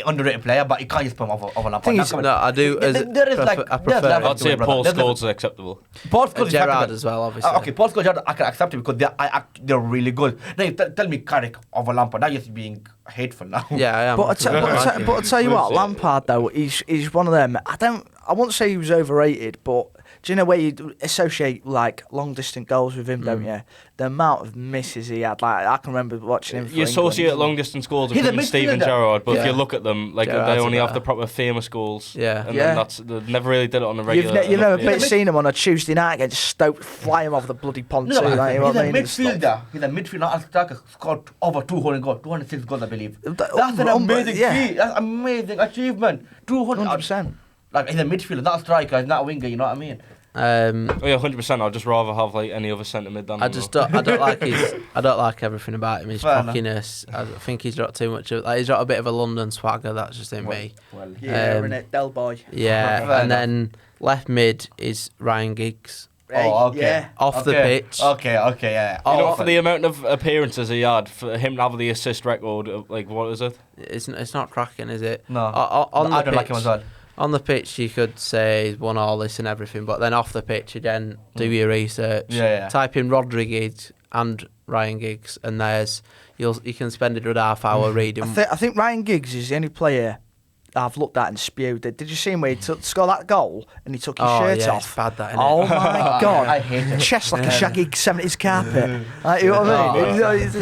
Underrated player, but you can't just put him over Lampard. Thing is, No, I do. There is I like- prefer. there's level. I'd say Paul Scholes is acceptable. Paul Scholes is Gerrard acceptable. as well, obviously. Okay, Paul Scholes, Gerrard, I can accept it because they're really good. Now, you tell me Carrick over Lampard. Now you're just being hateful now. Yeah, I am. But I tell you what, Lampard though, he's one of them. I won't say he was overrated, but do you know where you associate like long distance goals with him, don't you? The amount of misses he had, like I can remember watching him. For You associate England. long distance goals He's a with Steven midfielder. Gerrard, but if Yeah. you look at them, like Gerrard's they only a have the better. proper famous goals. Yeah. and Yeah. then they never really did it on a regular. You've never enough basis. seen him on a Tuesday night against Stoke, fly him off the bloody pontoon. No, like, you know he's what a I mean, and stuff. midfielder. He's a midfielder. Not a striker. Scored over 200 goals, 206 goals, I believe. That's an Um, amazing yeah. feat. That's amazing achievement. 200. 100%. Like he's a midfielder, not a striker. He's not a winger. You know what I mean? Oh yeah, 100%. I'd just rather have like any other centre mid than I him, just though. don't like I don't like everything about him. His Fair enough. cockiness. I think he's got too much of. Like, he's got a bit of a London swagger. That's just in me. Well, Yeah, Um, innit, Del Boy. Yeah, Fair and enough. then left mid is Ryan Giggs Oh, okay. Yeah. off the Okay. pitch. Okay, yeah. You know, Oh, for the amount of appearances he had, for him to have the assist record, like what is it? It's not cracking, is it? No. On the I don't like him pitch- as well. On the pitch, you could say he's won all this and everything, but then off the pitch again, do your research. Yeah. Type in Rodriguez and Ryan Giggs, and you can spend a good half hour reading. I think Ryan Giggs is the only player I've looked at and spewed. Did you see him where he scored that goal and he took his shirt yeah, off? it's bad, that, innit? Oh my God. I hate it. Chest like a shaggy 70s carpet. Like, you know what I mean? Oh, It's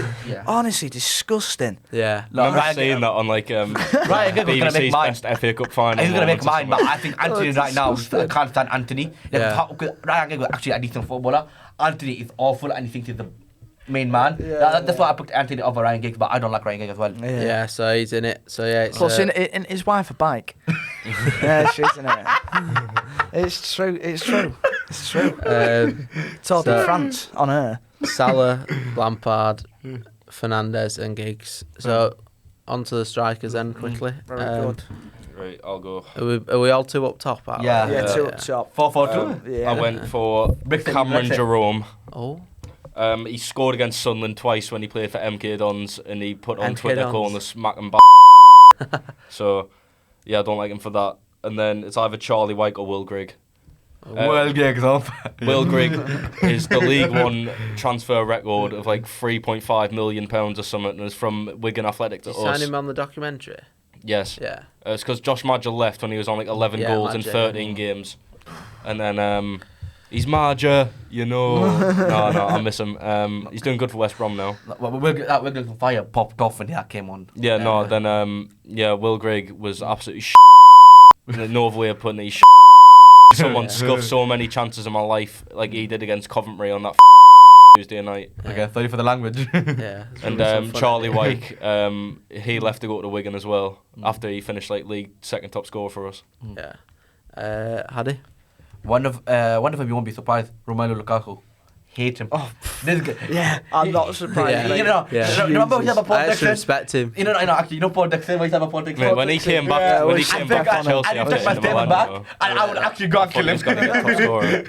honestly disgusting. Yeah. I remember Ryan seeing that on like Ryan Giggs was gonna make BBC's mine. best FA Cup final. He's going to make moments or mine, but something. I think Anthony right now, I can't stand Anthony. Yeah. Ryan Giggs was actually a decent footballer. Anthony is awful and he thinks he's the main man. That's why I picked Anthony over Ryan Giggs, but I don't like Ryan Giggs as well. Yeah, so he's in it. So yeah, it's Plus, in his wife a bike. Yeah, she's in it. It's true. It's true. It's true. Tour de so- France on her. Salah, Lampard, Fernandes, and Giggs. So on to the strikers then quickly. Very good. Right, I'll go. Are we all two up top? Yeah. Yeah, Yeah. two up top. 4-4-2. Yeah. I went for Brixton, Cameron Brexit. Jerome. Oh, He scored against Sunderland twice when he played for MK Dons, and he put on MK Twitter Dons. calling us smack and So, yeah, I don't like him for that. And then it's either Charlie White or Will Grigg. Well, Giggs up. Will Grigg is the League One transfer record of like £3.5 million or something, and is from Wigan Athletic to did you sign us. him on the documentary? Yes. Yeah. It's because Josh Madger left when he was on like 11 Yeah, goals in Madger. 13 games. And then he's Madger, you know. no, I miss him. He's doing good for West Brom now. That Wiggles Fire popped off when that came on. Yeah, no, then Will Grigg was absolutely no other way of putting it. Someone scuffed so many chances in my life like he did against Coventry on that Tuesday night. Okay, sorry for the language. Yeah. it's And really so funny. Charlie White, he left to go to Wigan as well after he finished like league second top scorer for us. Yeah. Haddy? One of them you won't be surprised. Romelu Lukaku. Hate him. Oh, this guy. Yeah, I'm not surprised. Yeah. mate. You know, Yeah. remember we have a I Paul actually Dixon? respect him. You know, actually, you know Paul Dixon. We used to have a Paul Dixon. Mate, when he came back, Yeah, when he I came think back to Chelsea I after took my hitting statement Milan, back, and I would actually go and kill him. he's gonna be a top scorer.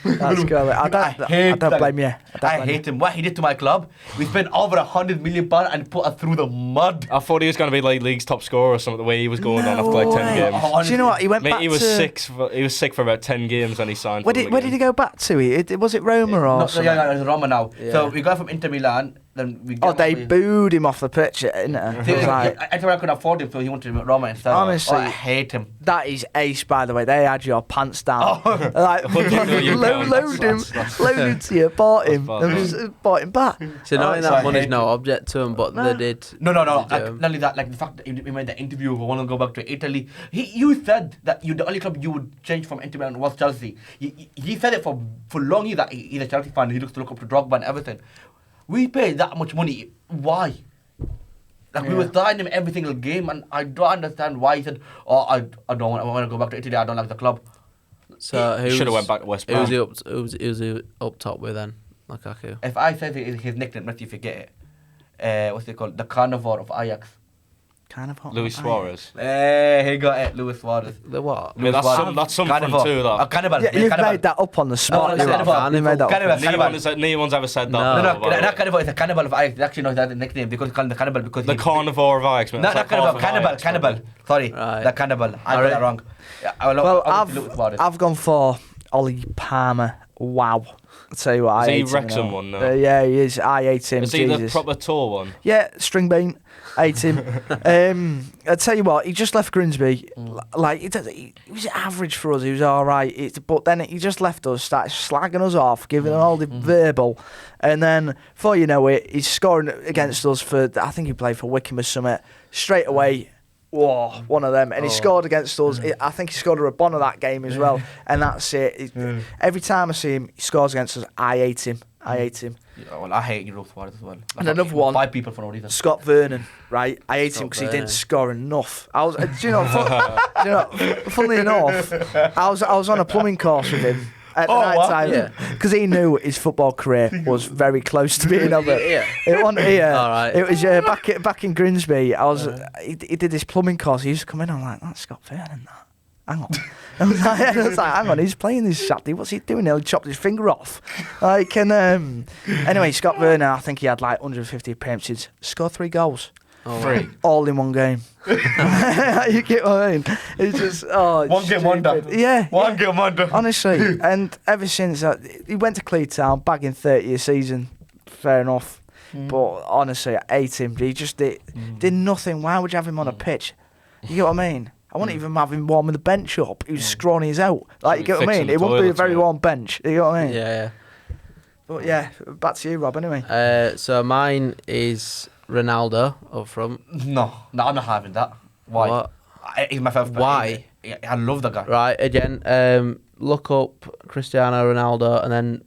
That's good. I hate don't that. blame you. I hate him. What he did to my club. We spent over £100 million and put us through the mud. I thought he was going to be like league's top scorer or something. The way he was going on after like 10 way. games. Do you know what? He went Mate, back he was to... sick for about 10 games when he signed. Where for did Wigan. he go back to? Was it Roma or No, something? yeah, it's Roma now. Yeah. So we got from Inter Milan. Then we Oh, got they booed him off the pitch, innit? See, It was like, I thought I could afford him, so he wanted Roma instead. Honestly. Oh, I hate him. that is ace, by the way. They had your pants down. Oh. Like, £100 million. load him, That's- load him to you, bought him, That's and bad. just bought him back. So knowing so that I money's hate no object to him, but No. they did. No. They Like, do. not only that, like the fact that he made the interview, we want to go back to Italy. You said that the only club you would change from Inter Milan was Chelsea. He said it for long that he's a Chelsea fan. He looks to look up to Drogba and everything. We pay that much money. Why? Like we Yeah. were starting him every single game, and I don't understand why he said, "Oh, I don't want. I want to go back to Italy. I don't like the club." So who Should have was- went back to West Who Brom. was he up? Who was he up top with then? Lukaku. If I said his nickname, let you forget it. What's it called? The Carnivore of Ajax. Kind of hot. Luis Suarez. He got it, Luis Suarez. The what? I mean, that's something Carnivore. too. That Cannibal. Yeah, you've Cannibal. made that up on the spot. No, you Cannibal. have. You made that up. Cannibal. no one's ever said that. No. No, before, by the that way. Cannibal is a cannibal of Ajax. They actually know that the nickname because they call him the cannibal because The he- carnivore of Ajax, man. No, That's not like cannibal. half of Cannibal. Ajax, Cannibal. man. Sorry, Right. the cannibal. I got Alright. that wrong. Yeah, Well, Luis Suarez. I've gone for Ollie Palmer. Wow. I'll tell you what, Is I he hate him. Wrexham you know. one now? Yeah, he is. I hate him. Is he the Jesus. proper tall one? Yeah, string bean. Hate him. I tell you what, he just left Grimsby. Like he was average for us. He was all right. But then he just left us, started slagging us off, giving all the verbal, and then before you know it, he's scoring against us for. I think he played for Wickham or something. Straight away. Whoa, one of them, and he scored against us. I think he scored a Rabona that game as well, and that's it. Every time I see him, he scores against us. I hate him. I hate him. Yeah, well, I hate Luis Suarez as well. And another one. 5 people for no reason. Scott Vernon, right? I hate him Scott because he Vernon. didn't score enough. I was, do you know, funnily enough, I was on a plumbing course with him at night what? time Yeah. because he knew his football career was very close to being over. Yeah. It wasn't here. All right. It was back in Grimsby. He did this plumbing course. He used to come in. I'm like, that's Scott Vernon. That. Hang on. I was like, hang on, he's playing this Saturday. What's he doing? He chopped his finger off. Like, and anyway, Scott Vernon, I think he had like 150 appearances. Scored 3 goals. Oh, 3. All in one game. You get what I mean? It's just, oh, One game wonder. Yeah. One game wonder. Honestly. And ever since he went to Cleatown, bagging 30 a season, fair enough. But honestly, I hate him. He just did nothing. Why would you have him on a pitch? You get what I mean? I wouldn't even have him warming the bench up. He was scrawny as out. Like, you get what I Fixing mean? the It wouldn't be a toilets, very mate. warm bench. You know what I mean? Yeah. But yeah, back to you, Rob. Anyway. So mine is Ronaldo up front. No, I'm not having that. Why? What? He's my favourite player. Why? I love the guy. Right, again, look up Cristiano Ronaldo, and then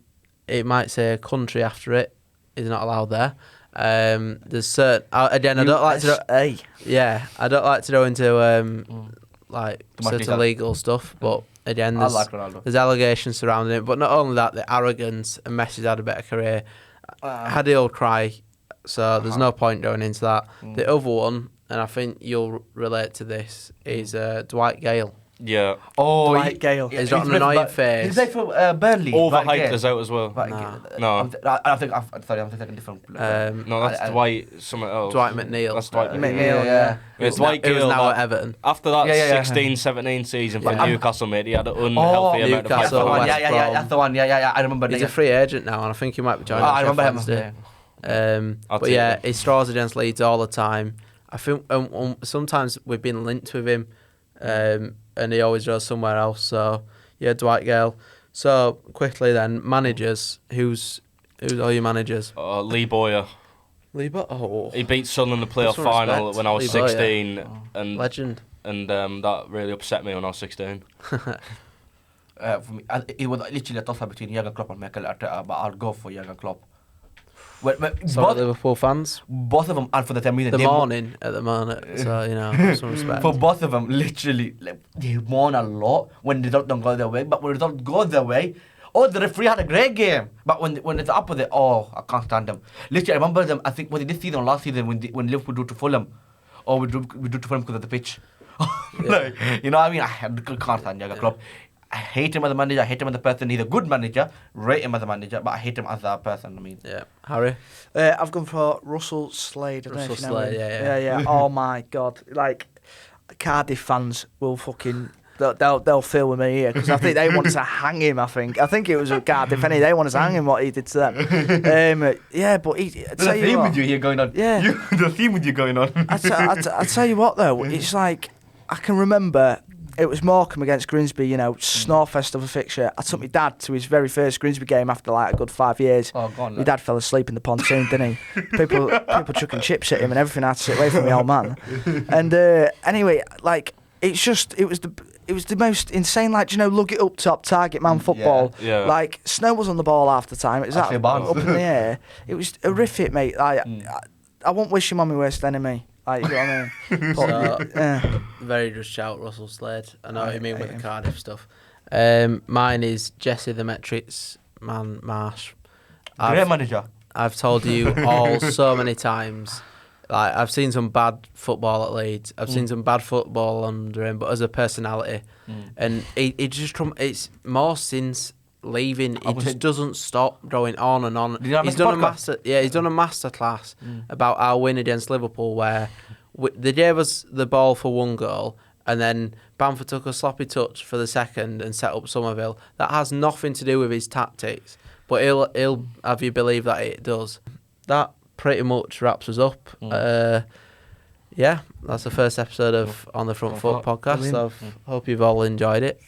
it might say a country after it. He's not allowed there. There's certain. Again, I don't like to. USA. Yeah, I don't like to go into like Too much certain detail. legal stuff, but again, I there's, like Ronaldo. there's allegations surrounding it. But not only that, the arrogance, and Messi's had a better career. Had he'll cry, so there's no point going into that. The other one, and I think you'll relate to this, is Dwight Gale. Yeah. Oh, Dwight Gale. He's got an annoying face. He's like from Burnley. Overhyped us out as well. No. I think I'm thinking different. No, that's Dwight something else. Dwight McNeil. That's Dwight McNeil. McNeil, yeah. It's Dwight It was Gale. now that- at Everton. After that Yeah. 16-17 season for Yeah. Newcastle, mate, he had an Oh, unhealthy amount of Newcastle, That's the one. West Yeah. That's the one. Yeah. I remember. He's yeah. a free agent now, and I think he might be joining. I remember him. Sheffield Yeah. Wednesday. I'll But take yeah, him. he straws against Leeds all the time. I think sometimes we've been linked with him, and he always goes somewhere else. So yeah, Dwight Gale. So quickly then, managers. Who's all your managers? Lee Boyer. Lieber. Oh, He beat Sunderland in the playoff Some final respect. when I was Lee Boyer. 16, and legend. that really upset me when I was 16. For me, it was literally a toss-up between Jurgen Klopp and Mikel Arteta, but I'll go for Jurgen Klopp. So Liverpool fans. Both of them, and for the time reason, The they morning at the moment, so you know, some respect. for both of them, literally, they won a lot when results don't go their way. But when results go their way, the referee had a great game. But when it's up with it, I can't stand them. Literally, I remember them. I think was it this season or last season when Liverpool drew to Fulham, we drew to Fulham because of the pitch. Like, you know what I mean? I can't stand Jurgen Klopp. I hate him as a manager. I hate him as a person. He's a good manager. Rate him as a manager, but I hate him as a person. I mean, Yeah, Harry. I've gone for Russell Slade. I don't know Russell if you know Slade, him. yeah. Oh my God! Like Cardiff fans will fucking they'll feel with me here because I think they wanted to hang him. I think it was a Cardiff. They wanted to hang him what he did to them. Yeah, but I there's tell a you theme what, with you here going on. Yeah. The theme with you going on. I tell you what though, it's like I can remember. It was Morecambe against Grimsby, snorefest of a fixture. I took my dad to his very first Grimsby game after like a good 5 years. Oh, go on, My lad. dad fell asleep in the pontoon, didn't he? People chucking chips at him and everything. I had to sit away from the old man. And anyway, like it was the most insane, like lug it up top, target man football. Yeah. Like Snow was on the ball half the time. It was Ashley that Barnes. up in the air. It was horrific, mate. Like I won't wish him on my worst enemy. Like, you know what I mean? But, So, yeah. very just shout Russell Slade. I know what you mean with hate the him. Cardiff stuff. Mine is Jesse the Metrics man Marsh. Great manager. I've told you all so many times. Like I've seen some bad football at Leeds. I've seen some bad football under him, but as a personality, and he just it's more since leaving. He just doesn't stop going on and on. Did you have He's this done podcast? he's done a masterclass about our win against Liverpool, where they gave us the ball for one goal, and then Bamford took a sloppy touch for the second and set up Somerville. That has nothing to do with his tactics, but he'll have you believe that it does. That pretty much wraps us up. Yeah, that's the first episode of On the Front Foot podcast. Brilliant. So hope you've all enjoyed it.